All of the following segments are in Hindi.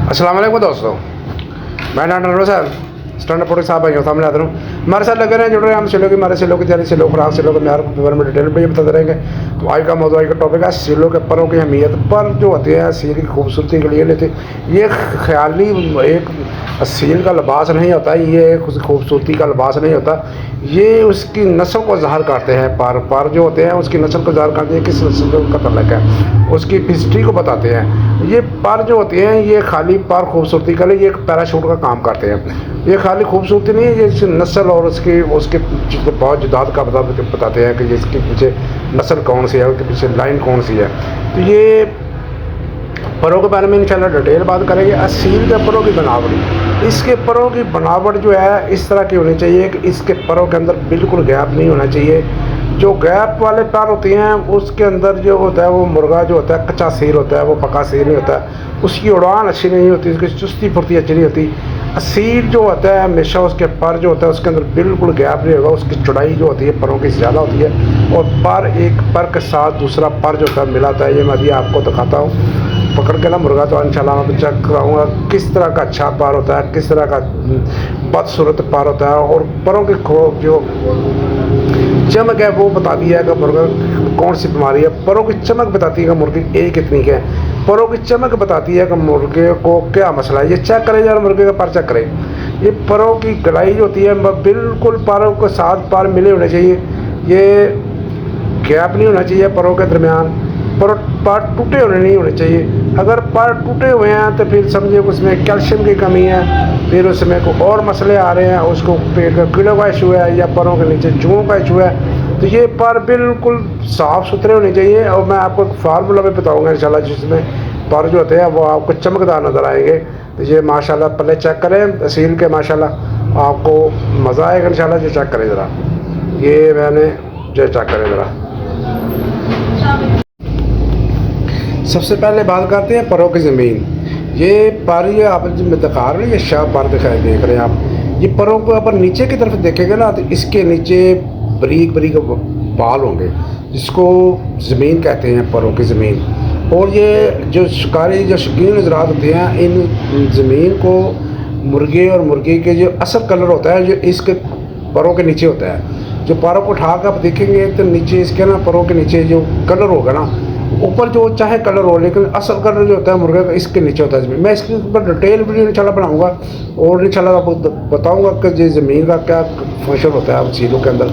अस्सलाम वालेकुम दोस्तों, मैं डॉक्टर नरवस साहब स्टैंड अप साहब भाइयों सामने आता हूँ। हमारे साथ लगे रहे जुड़ रहे हैं हम सिलों की हमारे सिलों की तैयारी सिलों खुराक सिलों के म्यार के बारे में डिटेल में ये बताते रहेंगे। तो आज का मौजूद आज का टॉपिक है सिलों के परों की अहमियत। पर जो होती है सील की खूबसूरती के लिए लेते, ये ख्याली एक सील का लिबास नहीं होता, ये एक खूबसूरती का लिबास नहीं होता, ये उसकी नस्ल को ज़ाहिर करते हैं। पर जो होते हैं उसकी नस्ल को ज़ाहिर करते हैं, किस नस्ल का तल्लक है, उसकी हिस्ट्री को बताते हैं। ये पर जो होती हैं ये खाली पर खूबसूरती के लिए ये एक पैराशूट का काम करते हैं। ये खाली खूबसूरती नहीं है, ये नस्ल और उसके बहुत जुदात का बताते हैं कि इसके पीछे नस्ल कौन सी है, उसके पीछे लाइन कौन सी है। तो ये परों के बारे में इंशाल्लाह डिटेल बात करेंगे। असील के परों की बनावट, इसके परों की बनावट जो है इस तरह की होनी चाहिए कि इसके परों के अंदर बिल्कुल गैप नहीं होना चाहिए। जो गैप वाले पैर होते हैं उसके अंदर जो होता है वो मुर्गा जो होता है कच्चा सील होता है, वो पका सील नहीं होता, उसकी उड़ान अच्छी नहीं होती, उसकी चुस्ती फुर्ती अच्छी नहीं होती। असील जो होता है हमेशा उसके पर जो होता है उसके अंदर बिल्कुल गैप नहीं होगा, उसकी चौड़ाई जो होती है परों की ज़्यादा होती है और पर एक पर के साथ दूसरा पर जो होता है मिलाता है। ये मैं अभी आपको दिखाता हूँ पकड़ के ना मुर्गा, तो इंशाल्लाह मैं चेक कराऊँगा किस तरह का अच्छा पार होता है, किस तरह का बदसूरत पार होता है। और परों की जो चमक है वो बताती है कि मुर्गा कौन सी बीमारी है। परों की चमक बताती है कि मुर्गी एज कितनी है। परों की चमक बताती है कि मुर्गे को क्या मसला है। ये चेक करें यार, मुर्गे का पर चेक करें। ये परों की गलाई जो होती है बिल्कुल परों के साथ पर मिले होने चाहिए, ये गैप नहीं होना चाहिए परों के दरमियान। पर टूटे होने नहीं होने चाहिए। अगर पर टूटे हुए हैं तो फिर समझिए उसमें कैल्शियम की कमी है, फिर उसमें कोई और मसले आ रहे हैं, उसको पेट का कीड़ों का इशू है या परों के नीचे जुओं का इशू है। तो ये पर बिल्कुल साफ़ सुथरे होने चाहिए। और मैं आपको एक फार्मूला भी बताऊँगा इंशाल्लाह, जिसमें पर जो होते हैं वो आपको चमकदार नज़र आएंगे। तो ये माशाल्लाह पहले चेक करें तहसील के, माशाल्लाह आपको मज़ा आएगा इंशाल्लाह। जो चेक करें ज़रा, ये मैंने जो चेक करें ज़रा। सबसे पहले बात करते हैं परों की ज़मीन। ये पर ये आप जो दिखा रहे हैं ये शाह पर दिखाई देख रहे हैं आप, ये परों को अगर नीचे की तरफ देखेंगे ना तो इसके नीचे बारीक बारीक बाल होंगे, जिसको ज़मीन कहते हैं, परों की ज़मीन। और ये जो शिकारी जो शौकीन हज़रात होते हैं, इन ज़मीन को मुर्गे और मुर्गी के जो असल कलर होता है जो इसके परों के नीचे होता है। जो परों को उठा कर आप देखेंगे तो नीचे इसके ना परों के नीचे जो कलर होगा ना, ऊपर जो चाहे कलर हो लेकिन असल कलर जो होता है मुर्गे का इसके नीचे होता है। मैं इसके ऊपर डिटेल वीडियो इंशाल्लाह बनाऊंगा और इंशाल्लाह आपको बताऊंगा कि ये ज़मीन का क्या फंक्शन होता है सीलों के अंदर,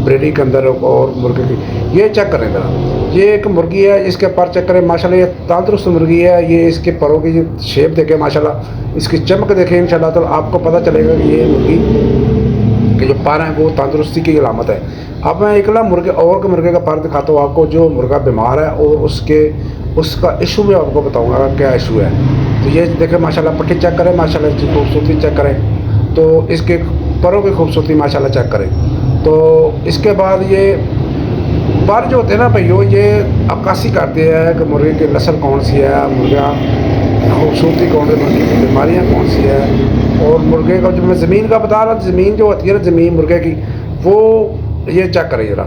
ब्रीडिंग के अंदर और मुर्गे की। ये चेक करें ज़रा, ये एक मुर्गी है, इसके पर चेक करें माशाल्लाह, ये तंदुरुस्त मुर्गी है। ये इसके परों की शेप देखें माशाल्लाह, इसकी चमक देखें इंशाल्लाह, तो आपको पता चलेगा कि ये मुर्गी कि जो पर हैं वो तंदुरुस्ती की अलामत है। अब मैं एक ना मुर्गे और के मुर्गे का पर दिखाता हूँ आपको, जो मुर्गा बीमार है और उसका इशू भी आपको बताऊँगा क्या इशू है। तो ये देखें माशाल्लाह, पट्टी चेक करें माशाल्लाह, इसकी खूबसूरती चेक करें, तो इसके परों की खूबसूरती माशाल्लाह चेक करें। तो इसके बाद ये पर जो होते हैं ना भाइयों, ये अक्कासी करते हैं कि मुर्गे की नस्ल कौन सी है, मुर्गा खूबसूरती कौन सी, मुर्गे की बीमारियाँ कौन सी है। और मुर्गे का जो मैं ज़मीन का बता रहा, ज़मीन जो होती है ना ज़मीन मुर्गे की, वो ये चेक करें ज़रा।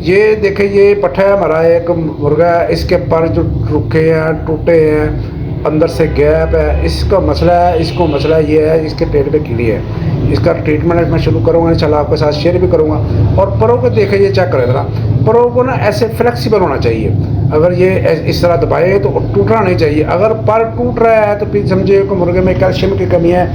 ये देखें, ये पट्ठा है हमारा एक मुर्गा है, इसके पर जो रुखे हैं, टूटे हैं, अंदर से गैप है, इसका मसला है। इसको मसला ये है इसके पेट में कीड़ी है। इसका ट्रीटमेंट मैं शुरू करूँगा इंशाल्लाह, आपके साथ शेयर भी करूँगा। और परों को देखें, ये चेक करें ज़रा, परों को ना ऐसे फ्लेक्सिबल होना चाहिए। अगर ये इस तरह दबाए तो टूटना नहीं चाहिए। अगर पर टूट रहा है तो फिर समझिए कि मुर्गे में कैल्शियम की कमी है,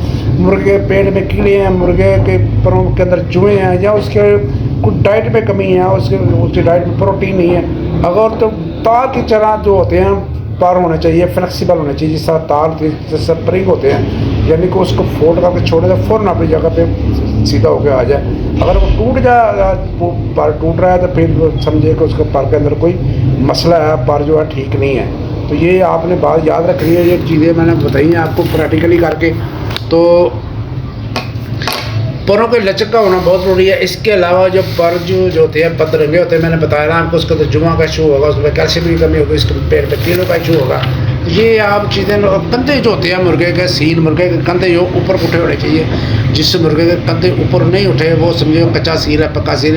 मुर्गे के पेट में कीड़े हैं, मुर्गे के परों के अंदर जुएँ हैं, या उसके कुछ डाइट में कमी है, उसकी डाइट में प्रोटीन नहीं है। अगर तो तार की तरह जो होते हैं तार होना चाहिए, फ्लेक्सिबल होना चाहिए, जिस तरह तार जैसे स्प्रिंग होते हैं, यानी कि उसको फोल्ड करके छोड़े तो फ़ौरन अपनी जगह पे सीधा होकर आ जाए। अगर वो टूट जाए, पर टूट रहा है तो फिर समझिए कि उसके पर के अंदर कोई मसला है, पर जो है ठीक नहीं है। तो ये आपने बात याद रखनी है, ये चीज़ें मैंने बताई हैं आपको प्रैक्टिकली करके। तो परों के लचक का होना बहुत ज़रूरी है। इसके अलावा जो पर जो होते हैं पतरंगे होते हैं, मैंने बताया ना आपको, उसका तो जुआ का इशू होगा, उसमें कैल्शियम की कमी होगी, इसके पेट में कीड़ों का इशू होगा। ये आप चीज़ें, कंधे जो होते हैं मुर्गे के, सील मुर्गे के कंधे जो ऊपर उठे होने चाहिए। जिस मुर्गे के कंधे ऊपर नहीं उठे वो समझो कच्चा सील है, पक्का सील।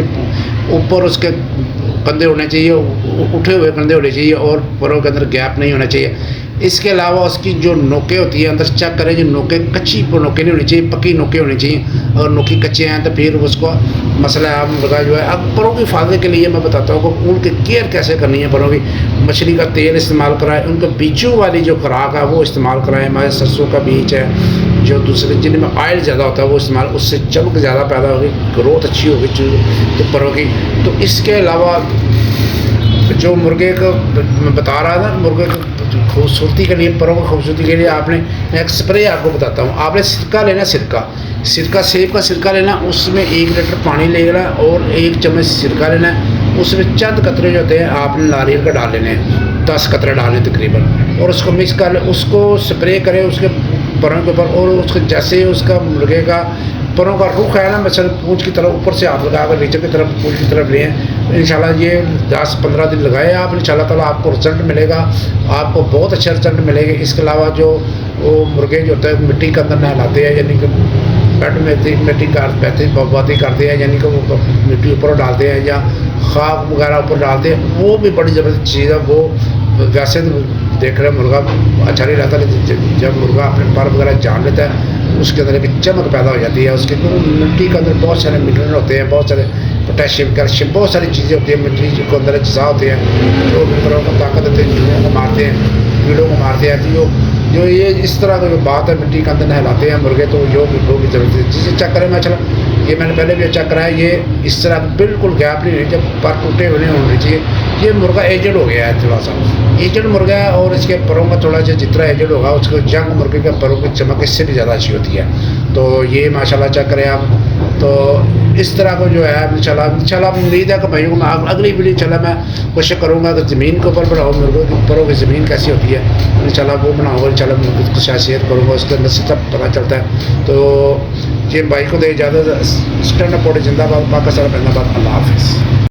ऊपर उसके कंधे होने चाहिए, उठे हुए कंधे होने चाहिए और परों के अंदर गैप नहीं होना चाहिए। इसके अलावा उसकी जो नोकें होती है अंदर चेक करें, जो नोकें कच्ची नोकें नहीं होनी चाहिए, पक्की नोकें होनी चाहिए। अगर नोकी कच्चे हैं तो फिर उसको मसला है, आप मुर्गा जो है। अब परों की हिफाजत के लिए मैं बताता हूँ कि उनकी केयर कैसे करनी है। परों की मछली का तेल इस्तेमाल कराएं, उनके बीजों वाली जो खुराक है वो इस्तेमाल कराएं। हमारे सरसों का बीज है, जो दूसरे जिनमें ऑयल ज़्यादा होता है वो इस्तेमाल, उससे चमक ज़्यादा पैदा होगी, ग्रोथ अच्छी होगी तो परों की। तो इसके अलावा जो मुर्गे को मैं बता रहा था, मुर्गे की खूबसूरती के लिए, परों की खूबसूरती के लिए आपने, मैं एक स्प्रे आपको बताता हूँ। आपने सिरका लेना, सिरका सेब का सिरका लेना, उसमें 1 लीटर पानी ले लेना और 1 चम्मच सिरका लेना है। उसमें चंद कतरे जो होते हैं आपने नारियल का डाल लेने हैं, 10 कतरे डालें तकरीबन, और उसको मिक्स कर लें। उसको स्प्रे करें उसके परों के ऊपर, और उसके जैसे उसका मुर्गे का परों का रुख है ना, मसल पूंछ की तरफ ऊपर से हाथ लगा कर नीचे की तरफ पूंछ की तरफ लें। इंशाल्लाह ये 10-15 दिन लगाए आप, इंशाल्लाह ताला आपको रिजल्ट मिलेगा, आपको बहुत अच्छा रिजल्ट मिलेगा। इसके अलावा जो वो मुर्गे जो होते हैं मिट्टी के अंदर नहलाते हैं, यानी कि बेड में मिट्टी बाती करते हैं, यानी कि वो मिट्टी ऊपर डालते हैं या खाक वगैरह ऊपर डालते हैं, वो भी बड़ी ज़बरदस्त चीज़ है। वो वैसे तो देख रहे मुर्गा अच्छा नहीं रहता, लेकिन जब मुर्गा अपने पर वगैरह जान लेता है उसके अंदर एक चमक पैदा हो जाती है। उसके मिट्टी के अंदर बहुत सारे मिनरल होते हैं, बहुत सारे पोटेशियम, कैल्शियम, बहुत सारी चीज़ें होती हैं मिट्टी के अंदर अज्जा होते हैं जो मिनरलों को ताकत देते हैं, कीड़ों को मारते हैं, कीड़ों को मारते हैं। तो जो ये इस तरह की जो बात है, मिट्टी के अंदर नहलाते हैं मुर्गे, तो जो कीड़ों की ज़रूरत है जिसे चेक करें। मैं चला ये मैंने पहले भी चेक कराया, ये इस तरह बिल्कुल गैप नहीं है, जब पर टूटे हुए नहीं होने चाहिए। ये मुर्गा एजड हो गया है, थोड़ा सा एजड मुर्गा है, और इसके परों का थोड़ा सा जितना एजड होगा उसको जंग मुर्गे के परों की चमक इससे भी ज़्यादा अच्छी होती है। तो ये माशाल्लाह चेक करें आप। तो इस तरह को जो है इंशाल्लाह उम्मीद है कि भाइयों को अगली वीडियो इंशाल्लाह मैं कोशिश करूँगा कि ज़मीन के ऊपर बनाओ, मुर्गों के परों की ज़मीन कैसी होती है इंशाल्लाह वो बनाऊँगा। इंशाल्लाह मैं कुछ शेयर करूँगा, उसके अंदर से सब पता चलता है। तो ये भाई को दे इजाज़त, स्टैंड अप जिंदाबाद, पाकिस्तान जिंदाबाद, अल्लाह हाफिज़।